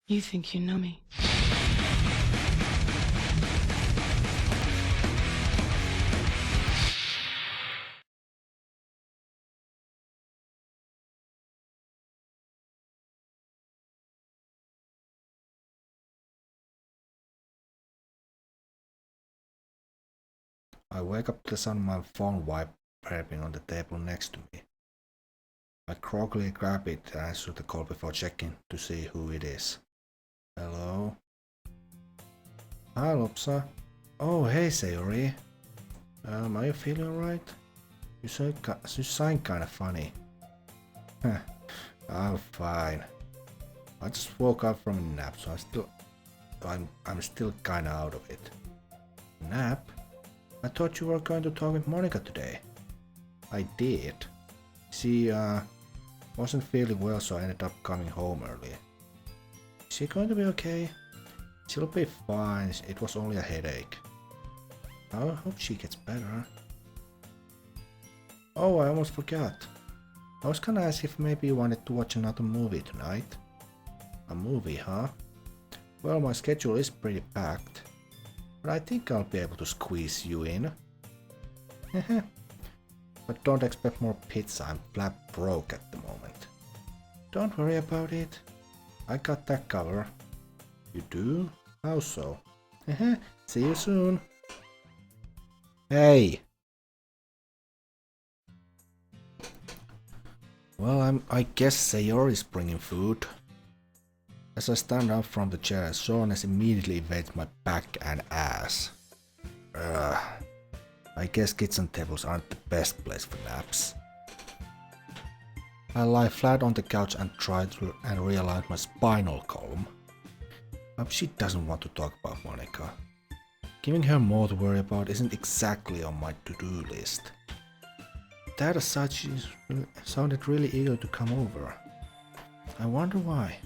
You think you know me. I wake up to the sound of my phone vibrating on the table next to me. I groggily grab it and answer the call before checking to see who it is. Hello? Hi, Lopsa. Oh, hey, Sayori. Are you feeling alright? You sound kinda funny. I'm fine. I just woke up from a nap, so I'm still kinda out of it. Nap? I thought you were going to talk with Monica today. I did. She wasn't feeling well, so I ended up coming home early. Is she going to be okay? She'll be fine. It was only a headache. I hope she gets better. Oh, I almost forgot. I was gonna ask if maybe you wanted to watch another movie tonight. A movie, huh? Well, my schedule is pretty packed, but I think I'll be able to squeeze you in. But don't expect more pizza, I'm flat broke at the moment. Don't worry about it. I got that cover. You do? How so? See you soon. Hey! Well, I guess Sayori's bringing food. As I stand up from the chair, soreness immediately invades my back and ass. I guess kitchen tables aren't the best place for naps. I lie flat on the couch and try to realign my spinal column. She doesn't want to talk about Monica. Giving her more to worry about isn't exactly on my to-do list. That aside, she sounded really eager to come over. I wonder why.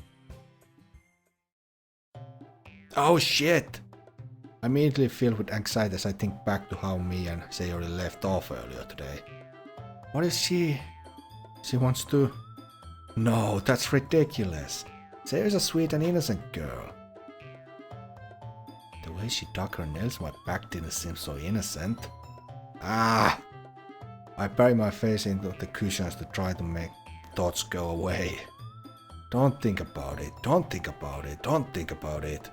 Oh shit! I immediately filled with anxiety as I think back to how me and Sayori left off earlier today. What is she? She wants to... No, that's ridiculous. Sayori's a sweet and innocent girl. The way she dug her nails on my back didn't seem so innocent. Ah! I bury my face into the cushions to try to make thoughts go away. Don't think about it, don't think about it, don't think about it.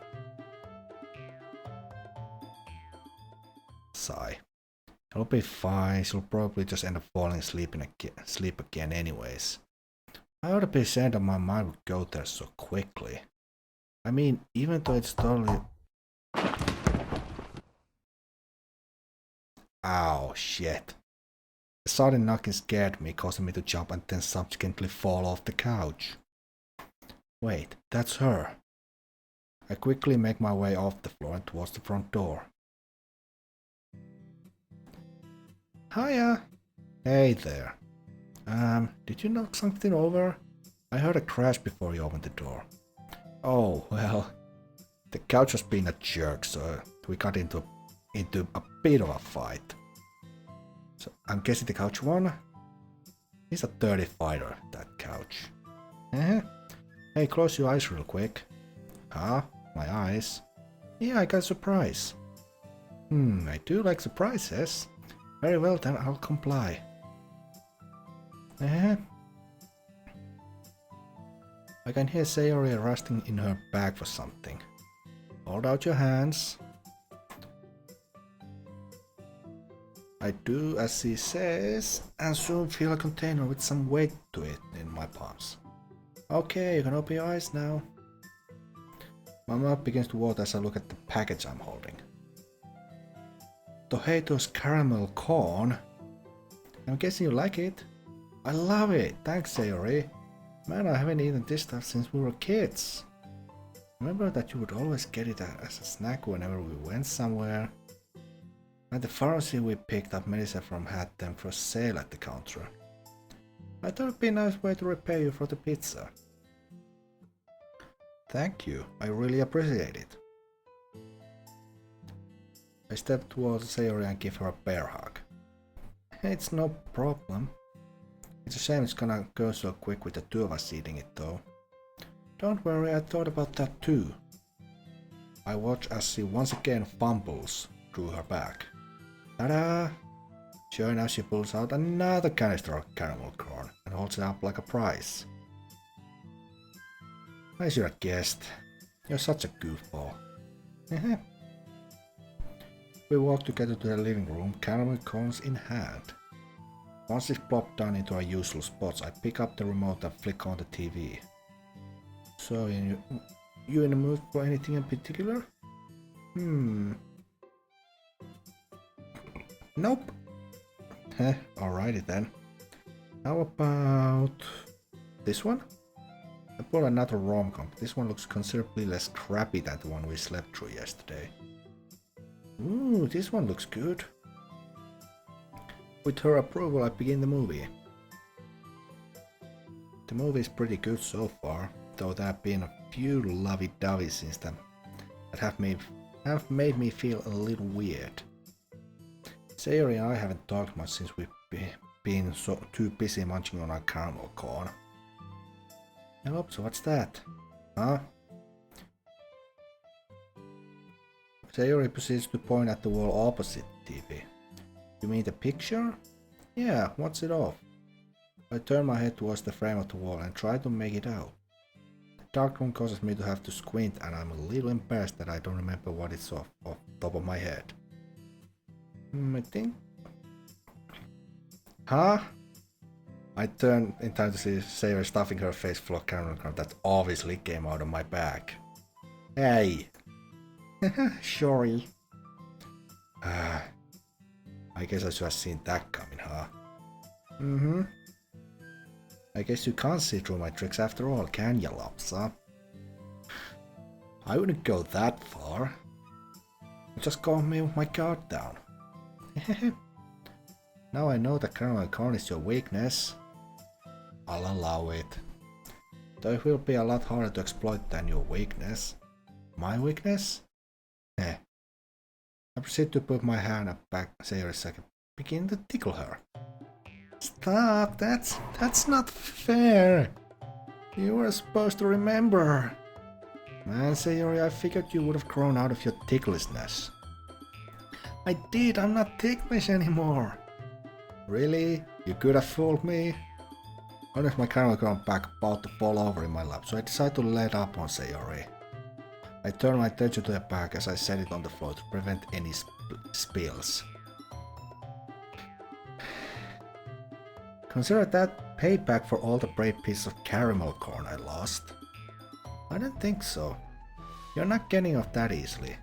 Sigh. It'll be fine, she'll probably just end up falling asleep again anyways. I ought to be sad that my mind would go there so quickly. I mean, even though it's totally... Ow, shit. The sudden knocking scared me, causing me to jump and then subsequently fall off the couch. Wait, that's her. I quickly make my way off the floor and towards the front door. Hiya! Hey there. Did you knock something over? I heard a crash before you opened the door. Oh, well, the couch was being a jerk, so we got into a bit of a fight. So I'm guessing the couch won? He's a dirty fighter, that couch. Hey, close your eyes real quick. Huh? My eyes? Yeah, I got a surprise. I do like surprises. Very well then, I'll comply. I can hear Sayori rusting in her bag for something. Hold out your hands. I do as he says, and soon feel a container with some weight to it in my palms. Okay, you can open your eyes now. My mouth begins to water as I look at the package I'm holding. Doritos caramel corn? I'm guessing you like it? I love it! Thanks, Sayori. Man, I haven't eaten this stuff since we were kids. Remember that you would always get it as a snack whenever we went somewhere? At the pharmacy we picked up medicine from had them for sale at the counter. I thought it'd be a nice way to repay you for the pizza. Thank you, I really appreciate it. I step towards Sayori and give her a bear hug. It's no problem. It's a shame it's gonna go so quick with the two of us eating it though. Don't worry, I thought about that too. I watch as she once again fumbles through her bag. Ta-da! Sure enough, she pulls out another canister of caramel corn and holds it up like a prize. I should have guessed. You're such a goofball. We walk together to the living room, caramel corns in hand. Once it's plopped down into our usual spots, I pick up the remote and flick on the TV. So, you in the mood for anything in particular? Nope. Alrighty then. How about this one? I bought another rom-com. This one looks considerably less crappy than the one we slept through yesterday. Ooh, this one looks good. With her approval, I begin the movie. The movie is pretty good so far, though there have been a few lovey-dovey scenes that have made me feel a little weird. Sayori and I haven't talked much since we've been too busy munching on our caramel corn. Hey Lopsa, what's that? Huh? Sayori proceeds to point at the wall opposite the TV. You mean the picture? Yeah, what's it of? I turn my head towards the frame of the wall and try to make it out. The dark room causes me to have to squint and I'm a little embarrassed that I don't remember what it's off the top of my head. I think... Huh? I turn in time to see Sayori stuffing her face full of caramel corn that obviously came out of my bag. Hey! Sorry. I guess I should have seen that coming, huh? I guess you can't see through my tricks after all, can ya, Lopsa? I wouldn't go that far. You just caught me with my guard down. Now I know that caramel corn is your weakness. I'll allow it. Though it will be a lot harder to exploit than your weakness. My weakness? I proceed to put my hand up back Sayori's second, begin to tickle her. Stop, that's not fair. You were supposed to remember. Man, Sayori, I figured you would have grown out of your ticklishness. I did, I'm not ticklish anymore. Really? You could have fooled me? I noticed my caramel corn back about to fall over in my lap, so I decided to let up on Sayori. I turn my attention to the bag as I set it on the floor to prevent any spills. Consider that payback for all the brave pieces of caramel corn I lost. I don't think so. You're not getting off that easily.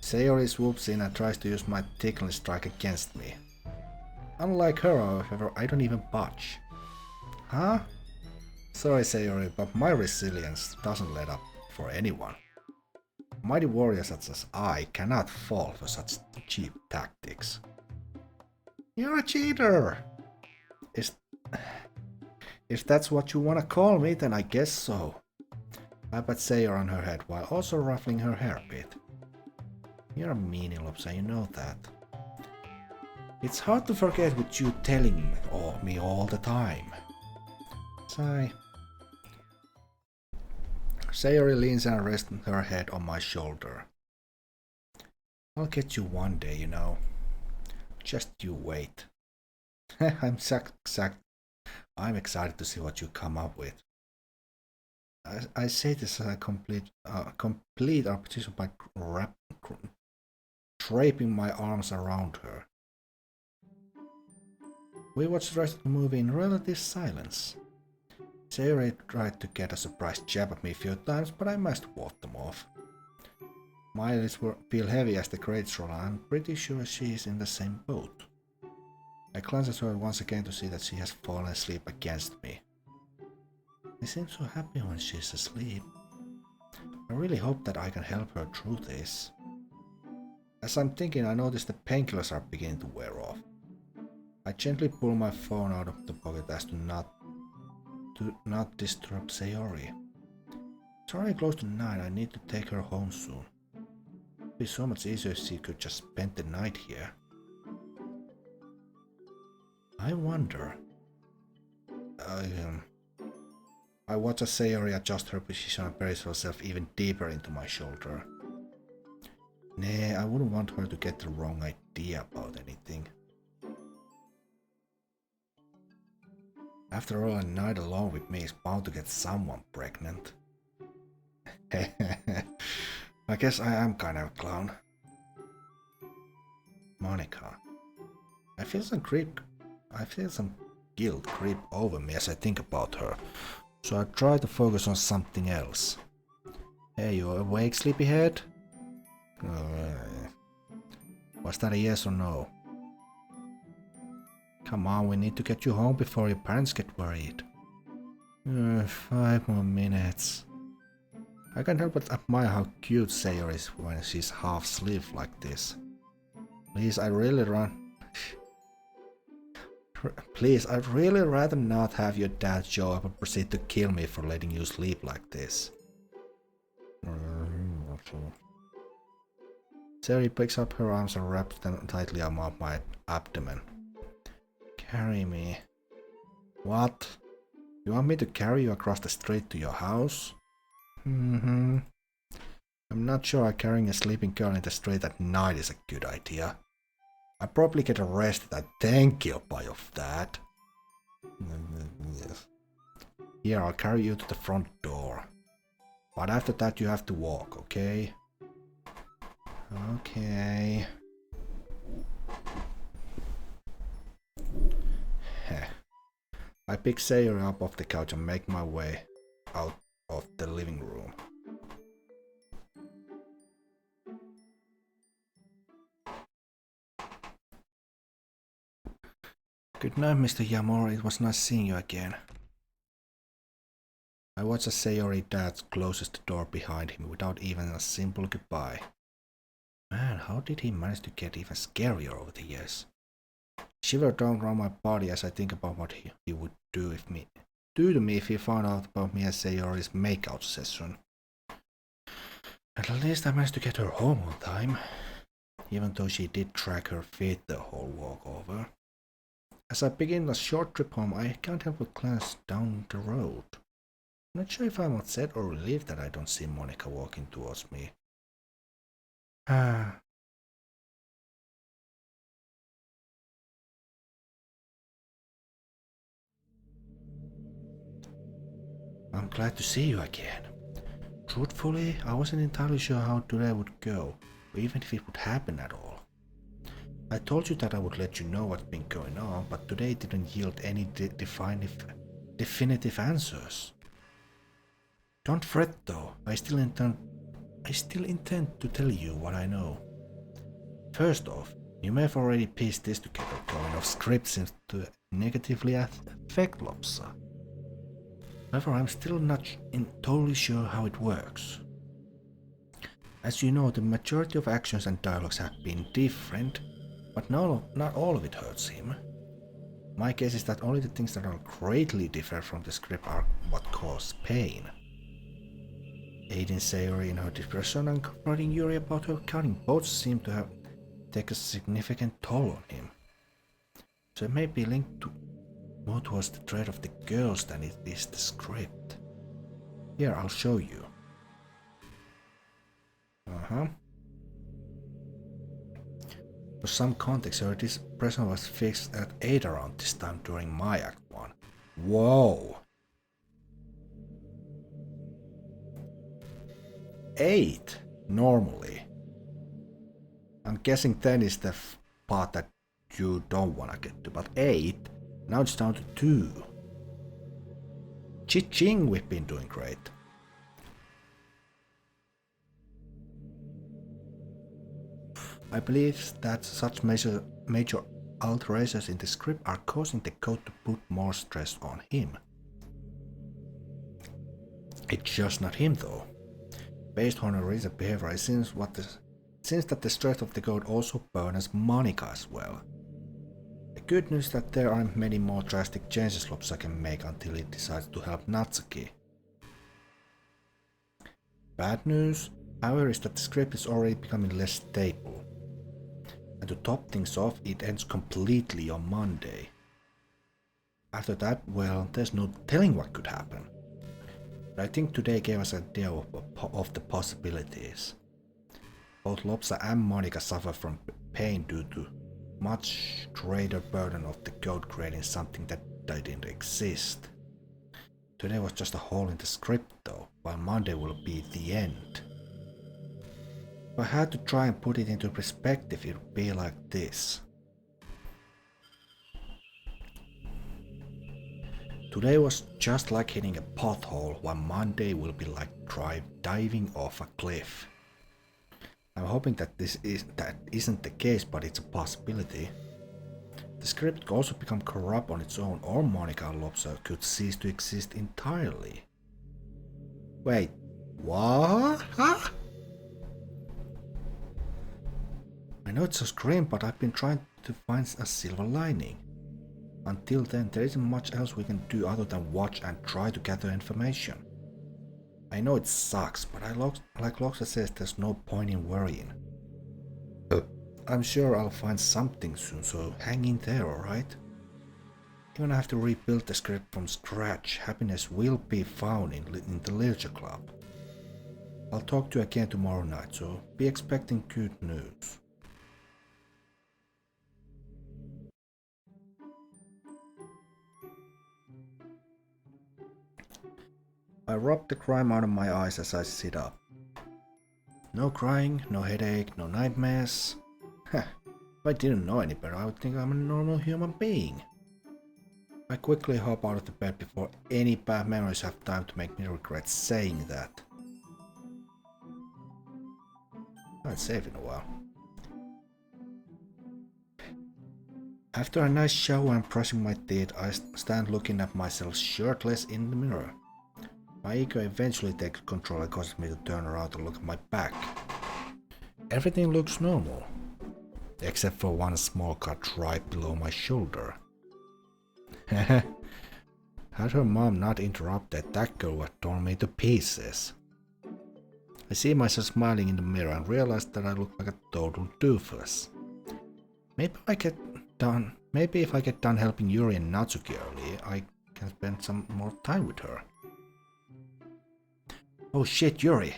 Sayori swoops in and tries to use my tickling strike against me. Unlike her, however, I don't even budge. Huh? Sorry, Sayori, but my resilience doesn't let up for anyone. Mighty warriors such as I cannot fall for such cheap tactics. You're a cheater! If that's what you wanna call me, then I guess so. I pat Sayori on her head while also ruffling her hair a bit. You're a meanie, Lopsa, you know that. It's hard to forget what you telling me all the time. Sigh. Sayori leans and rests her head on my shoulder. I'll get you one day, you know. Just you wait. I'm excited to see what you come up with. I say this as I complete our petition by draping my arms around her. We watched the rest of the movie in relative silence. Sayori tried to get a surprise jab at me a few times, but I must ward them off. My eyelids feel heavy as the crates roll, and I'm pretty sure she is in the same boat. I glance at her once again to see that she has fallen asleep against me. She seems so happy when she's asleep. I really hope that I can help her through this. As I'm thinking, I notice the painkillers are beginning to wear off. I gently pull my phone out of the pocket as to not disturb Sayori. It's already close to 9, I need to take her home soon. It'd be so much easier if she could just spend the night here. I wonder... I watch as Sayori adjusts her position and buries herself even deeper into my shoulder. Nah, I wouldn't want her to get the wrong idea about anything. After all, a night alone with me is bound to get someone pregnant. I guess I am kind of a clown. Monica. I feel some guilt creep over me as I think about her, so I try to focus on something else. Hey, you awake, sleepyhead? Was that a yes or no? Come on, we need to get you home before your parents get worried. 5 more minutes. I can't help but admire how cute Sayori is when she's half asleep like this. Please, I'd really rather not have your dad show up and proceed to kill me for letting you sleep like this. Sayori picks up her arms and wraps them tightly around my abdomen. Carry me. What? You want me to carry you across the street to your house? I'm not sure carrying a sleeping girl in the street at night is a good idea. I'd probably get arrested and then killed by of that. Here, I'll carry you to the front door. But after that you have to walk, okay? Okay. I pick Sayori up off the couch and make my way out of the living room. Good night, Mr. Yamori. It was nice seeing you again. I watch as Sayori dad closes the door behind him without even a simple goodbye. Man, how did he manage to get even scarier over the years? Shiver down around my body as I think about what he would do to me if he found out about me and Sayori's makeout session. At least I managed to get her home on time, even though she did drag her feet the whole walk over. As I begin a short trip home, I can't help but glance down the road. I'm not sure if I'm upset or relieved that I don't see Monica walking towards me. I'm glad to see you again. Truthfully, I wasn't entirely sure how today would go, or even if it would happen at all. I told you that I would let you know what's been going on, but today didn't yield any definitive answers. Don't fret though, I still intend to tell you what I know. First off, you may have already pieced this together. Going off script seems to negatively affect Lopsa. However, I'm still not totally sure how it works. As you know, the majority of actions and dialogues have been different, but not all of it hurts him. My guess is that only the things that are greatly different from the script are what cause pain. Aiding Sayori in her depression and confronting Yuri about her cutting both seem to have taken a significant toll on him. So it may be linked more towards the dread of the girls than it is the script. Here, I'll show you. For some context, her depression was fixed at 8 around this time during my Act 1. Whoa! 8 normally. I'm guessing 10 is the part that you don't wanna get to, but 8, now it's down to 2. Chi-ching, we've been doing great. I believe that such major alterations in the script are causing the code to put more stress on him. It's just not him though. Based on her recent behavior, it seems that the stress of the code also burdens Monica as well. The good news is that there aren't many more drastic changes Lopsa can make until he decides to help Natsuki. Bad news, however, is that the script is already becoming less stable. And to top things off, it ends completely on Monday. After that, well, there's no telling what could happen. I think today gave us an idea of the possibilities. Both Lopsa and Monica suffer from pain due to much greater burden of the code creating something that didn't exist. Today was just a hole in the script though, while Monday will be the end. If I had to try and put it into perspective, it would be like this. Today was just like hitting a pothole, while Monday will be like diving off a cliff. I'm hoping that isn't the case, but it's a possibility. The script could also become corrupt on its own, or Monica and Lopsa could cease to exist entirely. Wait, what? Huh? I know it's a scream, but I've been trying to find a silver lining. Until then, there isn't much else we can do other than watch and try to gather information. I know it sucks, but like Lopsa says, there's no point in worrying. I'm sure I'll find something soon, so hang in there, alright? Even if I have to rebuild the script from scratch, happiness will be found in the Literature Club. I'll talk to you again tomorrow night, so be expecting good news. I rub the grime out of my eyes as I sit up. No crying, no headache, no nightmares. Heh, if I didn't know any better, I would think I'm a normal human being. I quickly hop out of the bed before any bad memories have time to make me regret saying that. I haven't saved in a while. After a nice shower and brushing my teeth, I stand looking at myself shirtless in the mirror. My ego eventually takes control and causes me to turn around and look at my back. Everything looks normal, except for one small cut right below my shoulder. Had her mom not interrupted, that girl would have torn me to pieces. I see myself smiling in the mirror and realize that I look like a total doofus. Maybe if I get done helping Yuri and Natsuki early, I can spend some more time with her. Oh shit, Yuri!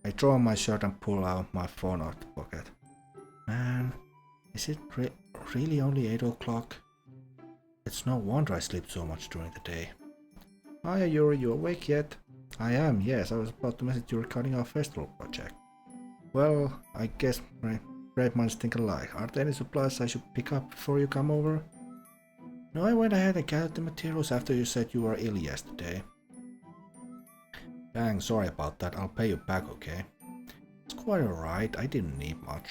I draw on my shirt and pull out my phone out of the pocket. Man, is it really only 8 o'clock? It's no wonder I sleep so much during the day. Hiya Yuri, you awake yet? I am, yes, I was about to message you regarding our festival project. Well, I guess great minds think alike. Are there any supplies I should pick up before you come over? No, I went ahead and gathered the materials after you said you were ill yesterday. Dang, sorry about that, I'll pay you back, okay? It's quite alright, I didn't need much.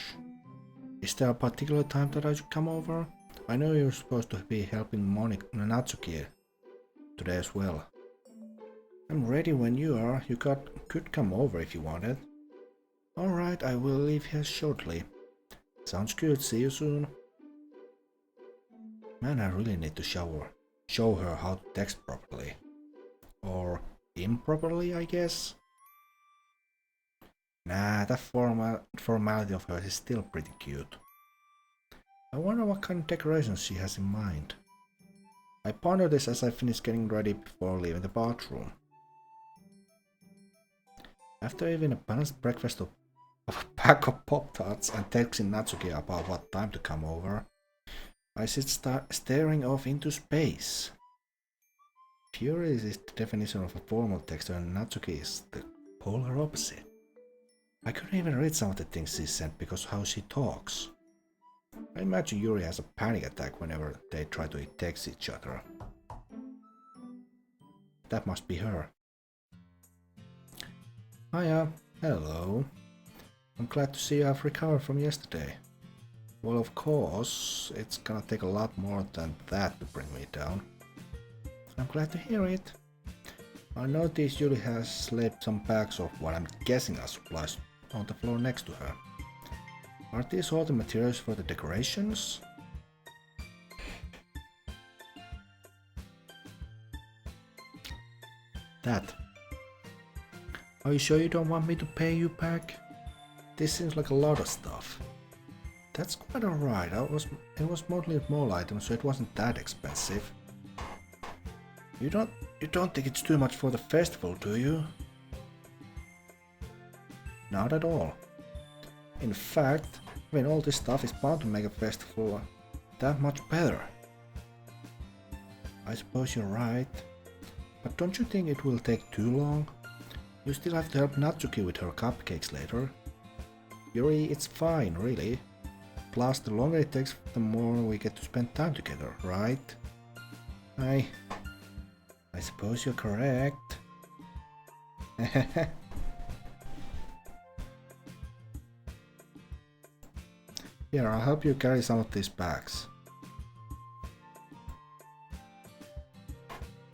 Is there a particular time that I should come over? I know you're supposed to be helping Monica and Natsuki today as well. I'm ready when you are, you could come over if you wanted. Alright, I will leave here shortly. Sounds good, see you soon. Man, I really need to show her how to text properly. Or improperly, I guess. Nah, that formality of hers is still pretty cute. I wonder what kind of decorations she has in mind. I ponder this as I finish getting ready before leaving the bathroom. After having a balanced breakfast of a pack of Pop-Tarts and texting Natsuki about what time to come over, I sit staring off into space. Fury is the definition of a formal texter and Natsuki is the polar opposite. I couldn't even read some of the things she sent because of how she talks. I imagine Yuri has a panic attack whenever they try to text each other. That must be her. Hiya, hello. I'm glad to see you have recovered from yesterday. Well, of course, it's gonna take a lot more than that to bring me down. I'm glad to hear it. I noticed Yuri has left some bags of what I'm guessing are supplies on the floor next to her. Are these all the materials for the decorations? That. Are you sure you don't want me to pay you back? This seems like a lot of stuff. That's quite alright. It was mostly small items, so it wasn't that expensive. You don't You don't think it's too much for the festival, do you? Not at all. In fact, having all this stuff is bound to make a festival that much better. I suppose you're right. But don't you think it will take too long? You still have to help Natsuki with her cupcakes later. Yuri, it's fine, really. Plus, the longer it takes, the more we get to spend time together, right? I suppose you're correct. Here, I'll help you carry some of these bags.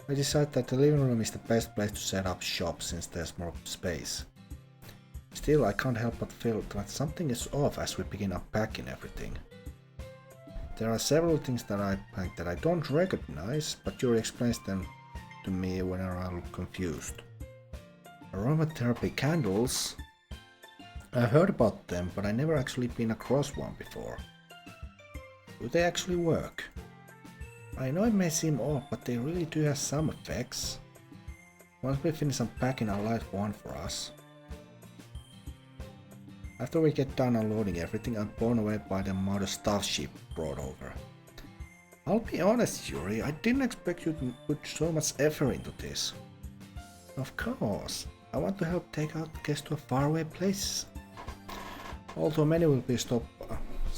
I decided that the living room is the best place to set up shop since there's more space. Still, I can't help but feel that something is off as we begin unpacking everything. There are several things that I packed that I don't recognize, but Yuri explains them to me whenever I look confused. Aromatherapy candles? I've heard about them, but I never actually been across one before. Do they actually work? I know it may seem odd, but they really do have some effects. Once we finish unpacking, I'll light one for us. After we get done unloading everything, I'm blown away by the amount of stuff she brought over. I'll be honest, Yuri, I didn't expect you to put so much effort into this. Of course, I want to help take out guests to faraway places. Although many will be stopped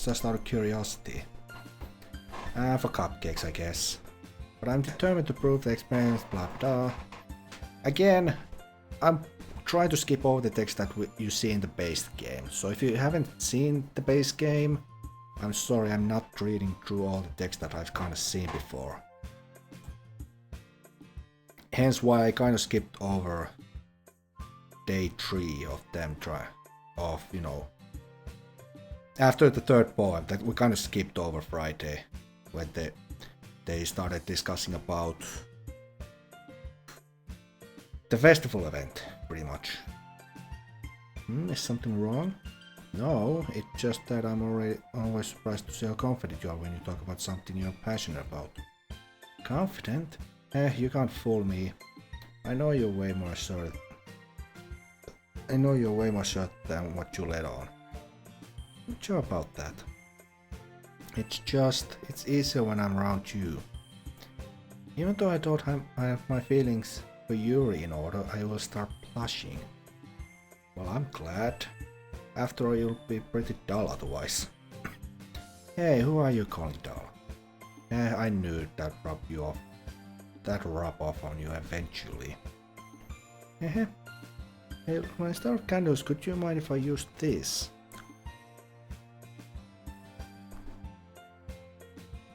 just out of curiosity. For cupcakes, I guess. But I'm determined to prove the experience, blah blah. Again, I'm trying to skip over the text that you see in the base game. So if you haven't seen the base game, I'm sorry, I'm not reading through all the text that I've kind of seen before. Hence why I kind of skipped over day 3 of them after the third poem, that we kind of skipped over Friday when they started discussing about the festival event, pretty much. Is something wrong? No, it's just that I'm always surprised to see how confident you are when you talk about something you're passionate about. Confident? You can't fool me. I know you're way more sure than what you let on. Not sure about that. It's easier when I'm around you. Even though I don't have my feelings for Yuri in order, I will start blushing. Well, I'm glad. After all, you'll be pretty dull otherwise. Hey, who are you calling dull? I knew that rub off on you eventually. Hey, instead of candles, could you mind if I use this?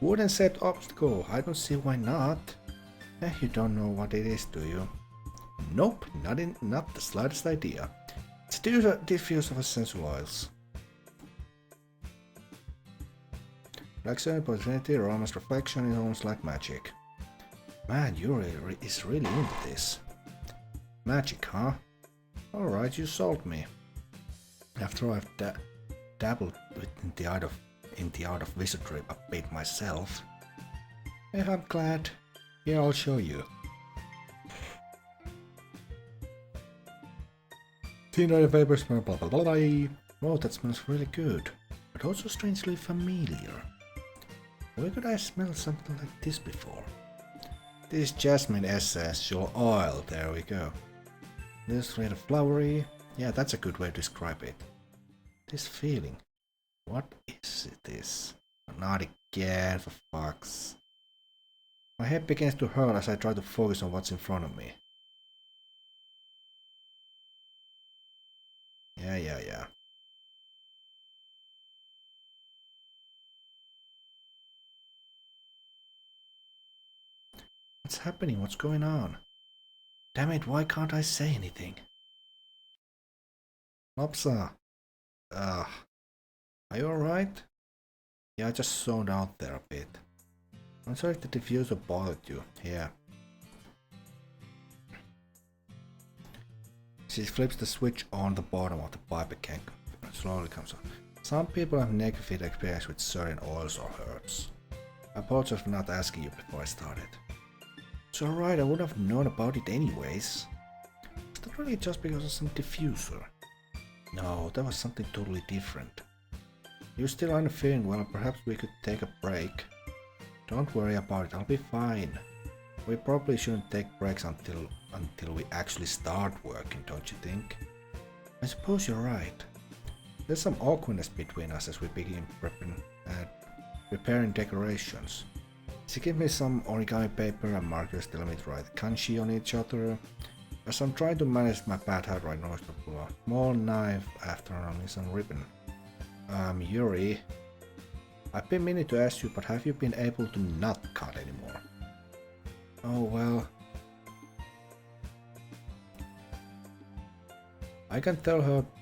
Wooden set obstacle, I don't see why not. You don't know what it is, do you? Nope, not the slightest idea. It's a diffuser of essential oils. Relaxation, opportunity, aromas, reflection is almost like magic. Man, Yuri is really into this. Magic, huh? Alright, you sold me. After all, I've dabbled in the art of wizardry a bit myself. I'm glad. Here, I'll show you. Tea vapor smell, blah blah blah blah. Oh, that smells really good, but also strangely familiar. Where could I smell something like this before? This jasmine essential oil, there we go. This rather flowery. Yeah, that's a good way to describe it. This feeling. What is this? Not again, for fucks. My head begins to hurt as I try to focus on what's in front of me. Yeah. What's happening? What's going on? Damn it, why can't I say anything? Lopsa. Are you alright? Yeah, I just zoned out there a bit. I'm sorry if the diffuser bothered you. Yeah. She flips the switch on the bottom of the pipe and slowly comes on. Some people have negative experience with certain oils or herbs. I apologize for not asking you before I started. It's alright, I would have known about it anyways. Was that really just because of some diffuser? No, that was something totally different. You still aren't feeling well, perhaps we could take a break. Don't worry about it, I'll be fine. We probably shouldn't take breaks until we actually start working, don't you think? I suppose you're right. There's some awkwardness between us as we begin preparing decorations. She gave me some origami paper and markers telling me to write kanji on each other. As I'm trying to manage my bad handwriting, I pull a small knife after unrolling some ribbon. Yuri, I've been meaning to ask you, but have you been able to not cut anymore? Oh well. I can tell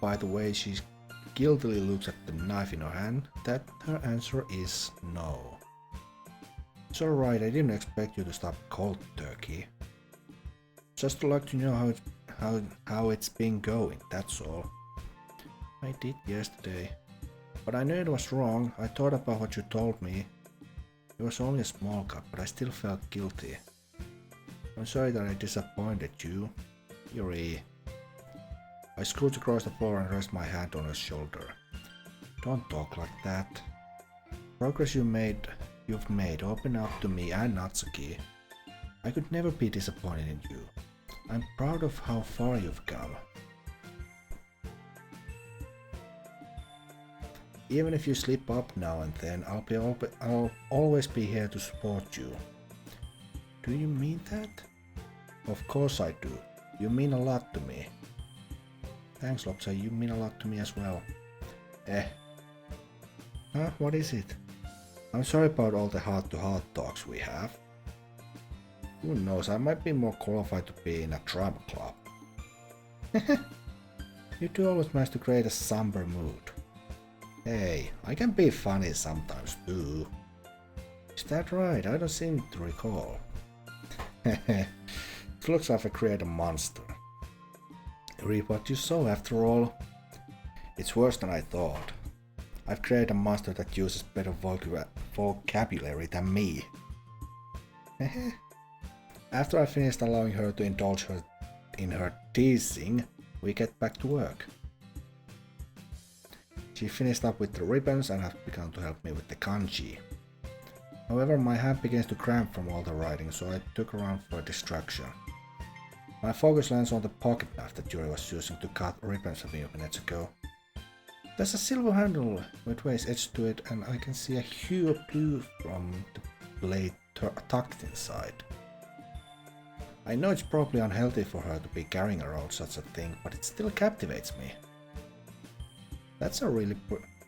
by the way she guiltily looks at the knife in her hand that her answer is no. It's alright, I didn't expect you to stop cold turkey. Just like to know how it's been going, that's all. I did yesterday. But I knew it was wrong. I thought about what you told me. It was only a small cut, but I still felt guilty. I'm sorry that I disappointed you, Yuri. I scooted across the floor and rested my hand on her shoulder. Don't talk like that. Progress you've made open up to me and Natsuki. I could never be disappointed in you. I'm proud of how far you've come. Even if you slip up now and then, I'll always be here to support you. Do you mean that? Of course I do. You mean a lot to me. Thanks, Lopsa, you mean a lot to me as well. Huh? What is it? I'm sorry about all the heart-to-heart talks we have. Who knows, I might be more qualified to be in a drama club. You two always manage to create a somber mood. Hey, I can be funny sometimes too. Is that right? I don't seem to recall. It looks like I create a monster. Read what you saw after all. It's worse than I thought. I've created a monster that uses better vocabulary than me. After I finished allowing her to indulge her in her teasing, we get back to work. She finished up with the ribbons and has begun to help me with the kanji. However, my hand begins to cramp from all the writing, so I took her around for a distraction. My focus lands on the pocket knife that Yuri was using to cut ribbons a few minutes ago. There's a silver handle with waist edge to it, and I can see a hue of blue from the blade tucked inside. I know it's probably unhealthy for her to be carrying around such a thing, but it still captivates me. That's a really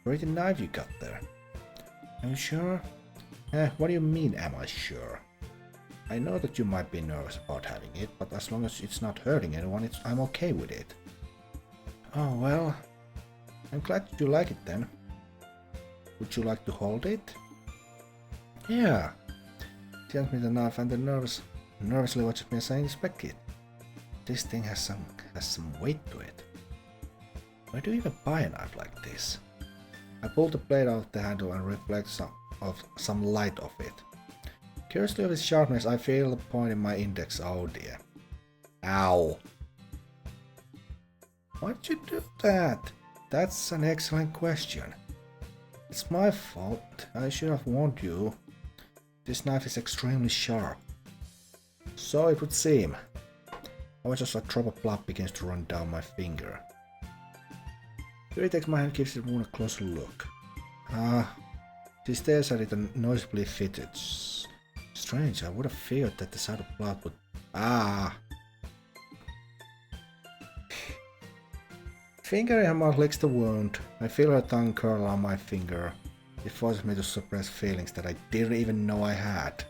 pretty knife you got there. Are you sure? What do you mean, am I sure? I know that you might be nervous about having it, but as long as it's not hurting anyone, I'm okay with it. Oh well, I'm glad you like it then. Would you like to hold it? Yeah. She hands me the knife and then nervously watches me as I inspect it. This thing has some weight to it. Where do you even buy a knife like this? I pull the blade out of the handle and reflect some light off it. Curiously of its sharpness, I feel the point in my index. Oh dear. Ow! Why'd you do that? That's an excellent question. It's my fault. I should have warned you. This knife is extremely sharp. So it would seem. I watch as a drop of blood begins to run down my finger. Yuri takes my hand and gives it a closer look. She stares at it and noticeably fidgets. Strange, I would have feared that the sight of blood would... Finger in her mouth licks the wound. I feel her tongue curl on my finger. It forces me to suppress feelings that I didn't even know I had.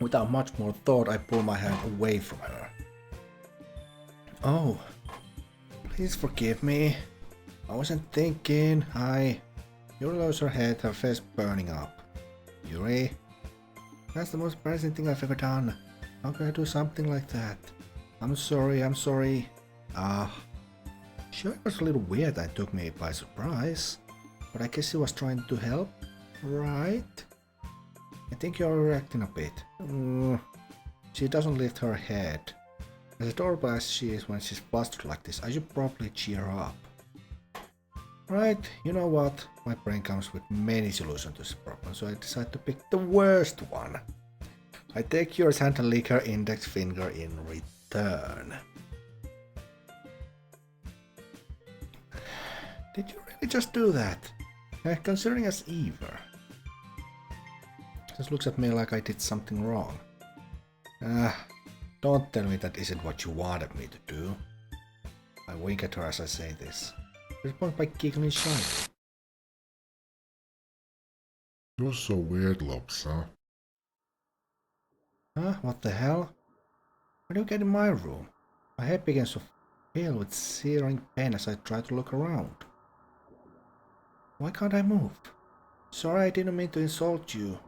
Without much more thought, I pull my hand away from her. Oh, please forgive me. I wasn't thinking. Yuri lowers her head, her face burning up. Yuri, that's the most embarrassing thing I've ever done. How could I do something like that? I'm sorry. Sure, it was a little weird that took me by surprise. but I guess he was trying to help, right? I think you're reacting a bit. She doesn't lift her head. As adorable as she is when she's flustered like this, I should probably cheer up. Right, you know what? My brain comes with many solutions to this problem, so I decide to pick the worst one. I take yours hand and lick her index finger in return. Did you really just do that? Considering us evil. Just looks at me like I did something wrong. Don't tell me that isn't what you wanted me to do. I wink at her as I say this. Respond by giggling shyly. You're so weird, Lopsa. Huh? What the hell? How do you get in my room? My head begins to fill with searing pain as I try to look around. Why can't I move? Sorry, I didn't mean to insult you.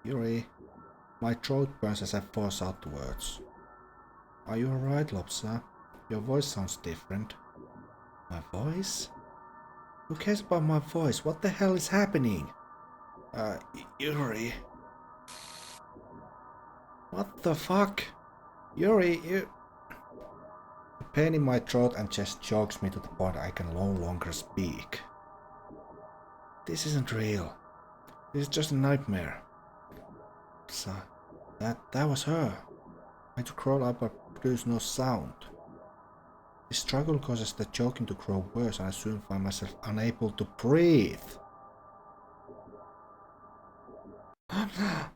Yuri. My throat burns as I force out the words. Are you alright, Lopsa? Your voice sounds different. My voice? Who cares about my voice? What the hell is happening? Yuri. What the fuck? Yuri, you... The pain in my throat and chest chokes me to the point I can no longer speak. This isn't real. This is just a nightmare. So, that was her. I had to crawl up but produce no sound. This struggle causes the choking to grow worse and I soon find myself unable to breathe. I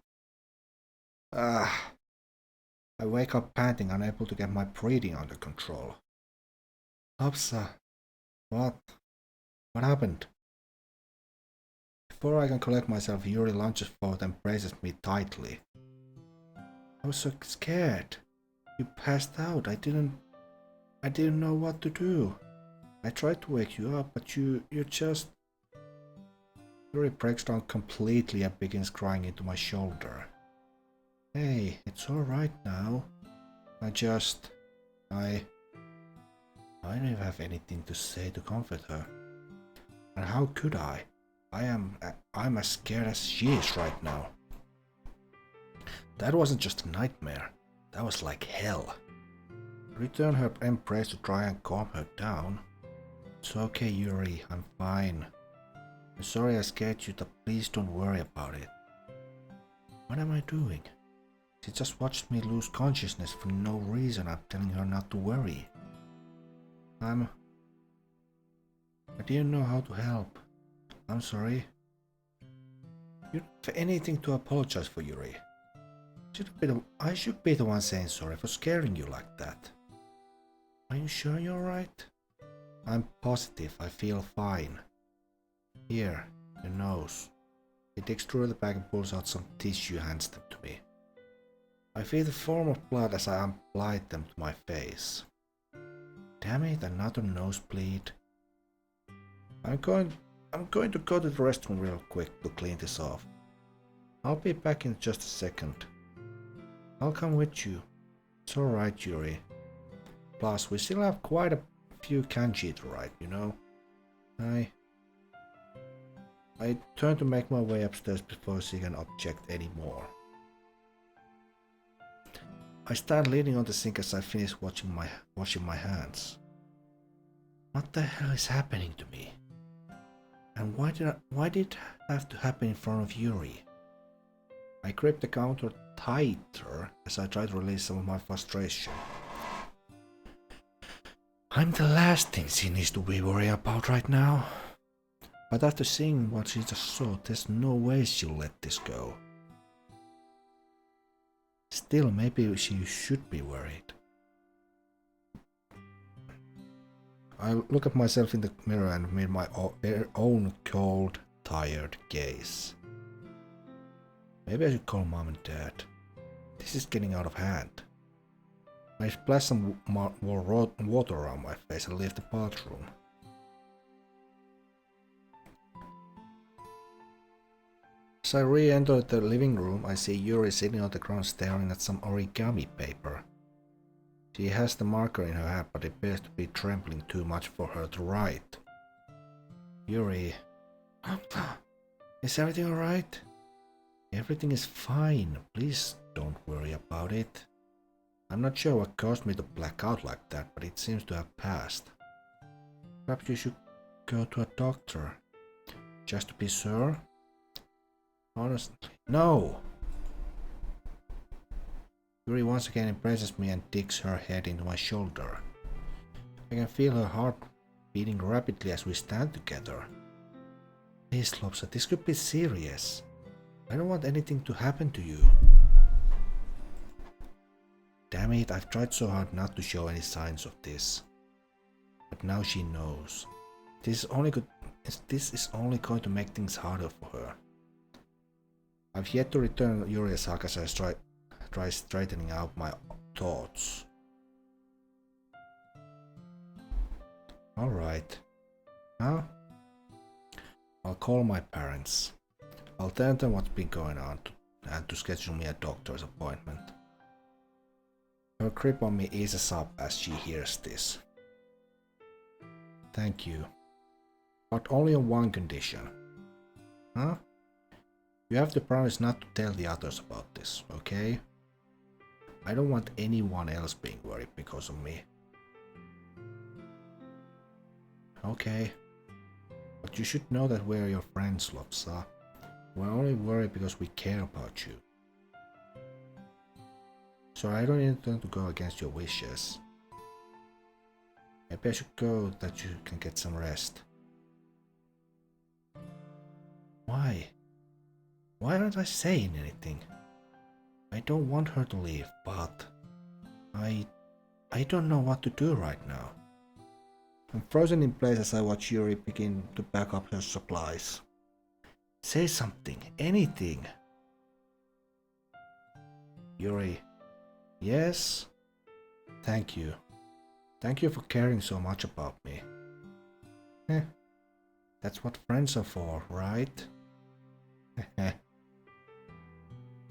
wake up panting, unable to get my breathing under control. Lopsa, what? What happened? Before I can collect myself, Yuri lunges forward and embraces me tightly. I was so scared. You passed out. I didn't know what to do. I tried to wake you up, but you just... Yuri breaks down completely and begins crying into my shoulder. Hey, it's alright now. I don't even have anything to say to comfort her. And how could I? I'm as scared as she is right now. That wasn't just a nightmare. That was like hell. I return her embrace to try and calm her down. It's okay, Yuri. I'm fine. I'm sorry I scared you, but please don't worry about it. What am I doing? She just watched me lose consciousness for no reason. I'm telling her not to worry. I didn't know how to help. I'm sorry. You don't have anything to apologize for, Yuri. I should be the one saying sorry for scaring you like that. Are you sure you're alright? I'm positive. I feel fine. Here, your nose. He digs through the bag and pulls out some tissue and hands them to me. I feel the form of blood as I apply them to my face. Damn it, another nosebleed. I'm going to go to the restroom real quick to clean this off. I'll be back in just a second. I'll come with you. It's alright, Yuri. Plus, we still have quite a few kanji to write, you know. I turn to make my way upstairs before seeing an object anymore. I stand leaning on the sink as I finish washing my hands. What the hell is happening to me? And why did it have to happen in front of Yuri? I grip the counter tighter as I try to release some of my frustration. I'm the last thing she needs to be worried about right now. But after seeing what she just saw, there's no way she'll let this go. Still, maybe she should be worried. I look at myself in the mirror and meet my own cold, tired gaze. Maybe I should call Mom and Dad. This is getting out of hand. I splash some more water around my face and leave the bathroom. As I re-enter the living room, I see Yuri sitting on the ground staring at some origami paper. She has the marker in her hand, but it appears to be trembling too much for her to write. Yuri, Is everything alright? Everything is fine. Please don't worry about it. I'm not sure what caused me to black out like that, but it seems to have passed. Perhaps you should go to a doctor. Just to be sure? Honestly, no! Yuri once again embraces me and digs her head into my shoulder. I can feel her heart beating rapidly as we stand together. Please, Lopsa, this could be serious. I don't want anything to happen to you. Damn it, I've tried so hard not to show any signs of this. But now she knows. This is only going to make things harder for her. I've yet to return Yuri's hug as I try straightening out my thoughts. Alright. Now, I'll call my parents. I'll tell them what's been going on and to schedule me a doctor's appointment. Her grip on me eases up as she hears this. Thank you. But only on one condition. Huh? You have to promise not to tell the others about this, okay? I don't want anyone else being worried because of me. Okay. But you should know that we're your friends, Lopsa. We're only worried because we care about you. So I don't intend to go against your wishes. Maybe I should go that you can get some rest. Why? Why aren't I saying anything? I don't want her to leave, but I don't know what to do right now. I'm frozen in place as I watch Yuri begin to pack up her supplies. Say something, anything. Yuri. Yes? Thank you. Thank you for caring so much about me. That's what friends are for, right?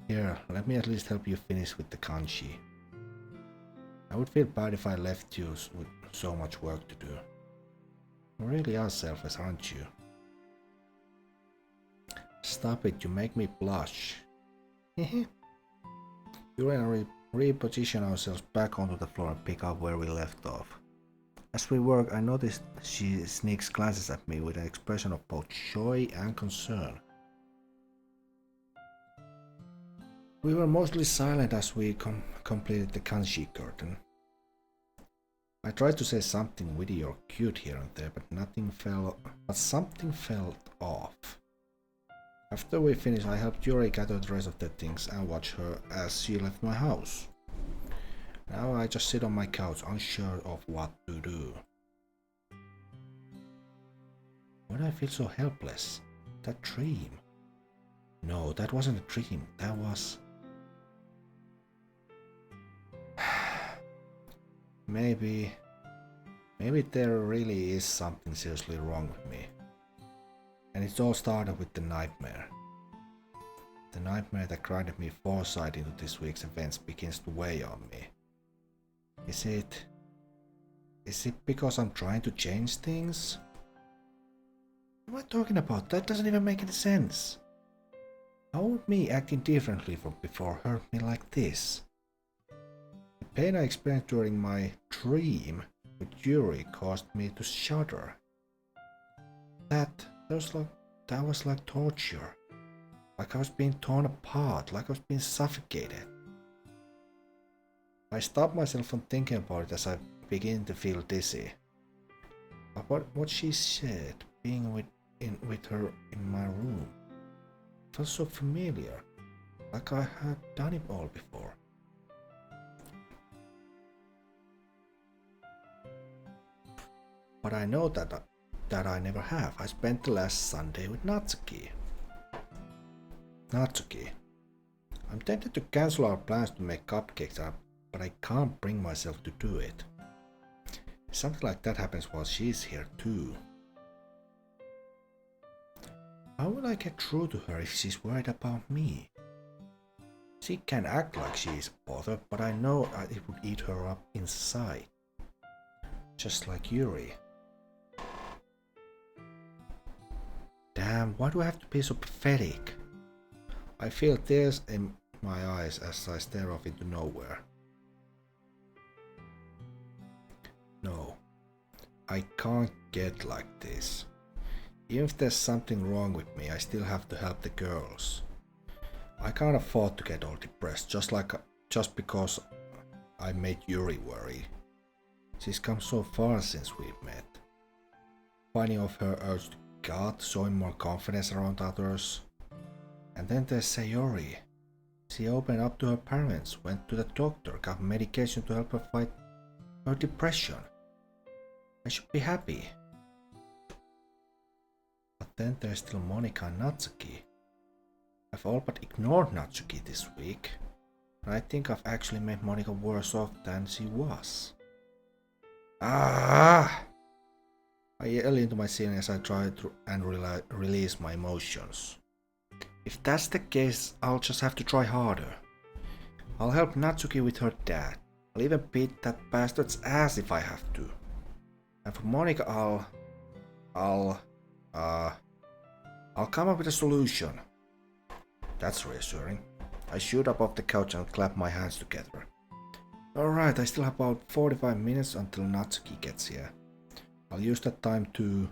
Here, let me at least help you finish with the kanji. I would feel bad if I left you with so much work to do. You really are selfless, aren't you? Stop it, you make me blush. You and reposition ourselves back onto the floor and pick up where we left off. As we work, I noticed she sneaks glances at me with an expression of both joy and concern. We were mostly silent as we completed the kanji curtain. I tried to say something witty or cute here and there, but something felt off. After we finished, I helped Yuri gather the rest of the things and watch her as she left my house. Now I just sit on my couch, unsure of what to do. Why do I feel so helpless? That dream? No, that wasn't a dream. That was... Maybe there really is something seriously wrong with me. And it all started with the nightmare. The nightmare that granted me foresight into this week's events begins to weigh on me. Is it because I'm trying to change things? What am I talking about? That doesn't even make any sense. How would me acting differently from before hurt me like this? The pain I experienced during my dream with Yuri caused me to shudder. That was like torture. Like I was being torn apart, like I was being suffocated. I stopped myself from thinking about it as I began to feel dizzy. But what she said, being with her in my room, felt so familiar, like I had done it all before. But I know that I never have. I spent the last Sunday with Natsuki. I'm tempted to cancel our plans to make cupcakes, but I can't bring myself to do it. Something like that happens while she's here too. How will I get through to her if she's worried about me? She can act like she's bothered, but I know it would eat her up inside. Just like Yuri. Damn. Damn, why do I have to be so pathetic? I feel tears in my eyes as I stare off into nowhere. No, I can't get like this. Even if there's something wrong with me, I still have to help the girls. I can't afford to get all depressed just because I made Yuri worry. She's come so far since we've met. Finding off her urge to God, showing more confidence around others. And then there's Sayori. She opened up to her parents, went to the doctor, got medication to help her fight her depression. I should be happy. But then there's still Monika and Natsuki. I've all but ignored Natsuki this week, and I think I've actually made Monika worse off than she was. Ah! I yell into my ceiling as I try to release my emotions. If that's the case, I'll just have to try harder. I'll help Natsuki with her dad. I'll even beat that bastard's ass if I have to. And for Monika, I'll come up with a solution. That's reassuring. I shoot up off the couch and clap my hands together. Alright, I still have about 45 minutes until Natsuki gets here. I'll use that time to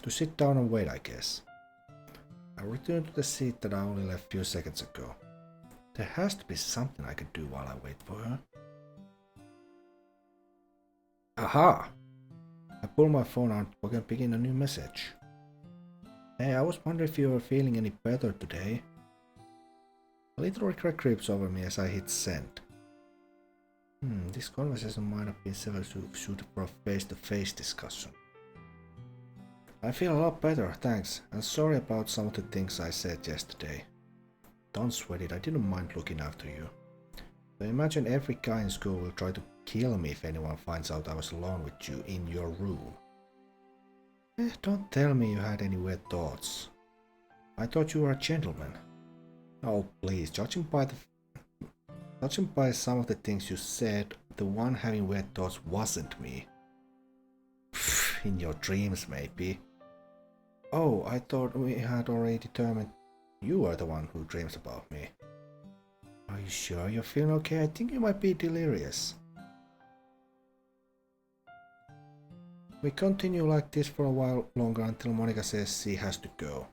sit down and wait, I guess. I return to the seat that I only left a few seconds ago. There has to be something I can do while I wait for her. Aha! I pull my phone out and begin a new message. Hey, I was wondering if you were feeling any better today. A little regret creeps over me as I hit send. This conversation might have been suited for a face-to-face discussion. I feel a lot better, thanks, and sorry about some of the things I said yesterday. Don't sweat it, I didn't mind looking after you. I imagine every guy in school will try to kill me if anyone finds out I was alone with you in your room. Don't tell me you had any weird thoughts. I thought you were a gentleman. Oh please, judging by some of the things you said, the one having weird thoughts wasn't me. In your dreams, maybe. Oh, I thought we had already determined you were the one who dreams about me. Are you sure you're feeling okay? I think you might be delirious. We continue like this for a while longer until Monika says she has to go.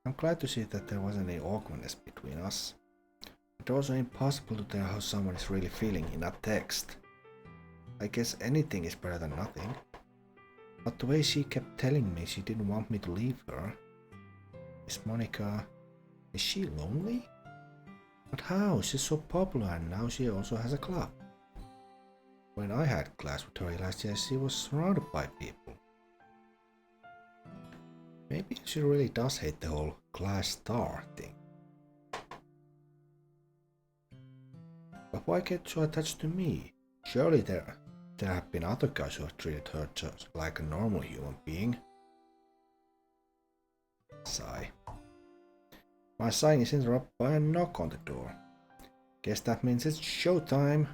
I'm glad to see that there wasn't any awkwardness between us. It's also impossible to tell how someone is really feeling in a text. I guess anything is better than nothing. But the way she kept telling me she didn't want me to leave her. Is Monika... is she lonely? But how? She's so popular and now she also has a club. When I had class with her last year, she was surrounded by people. Maybe she really does hate the whole class star thing. But why get so attached to me? Surely there have been other guys who have treated her just like a normal human being. Sigh. My sighing is interrupted by a knock on the door. Guess that means it's showtime.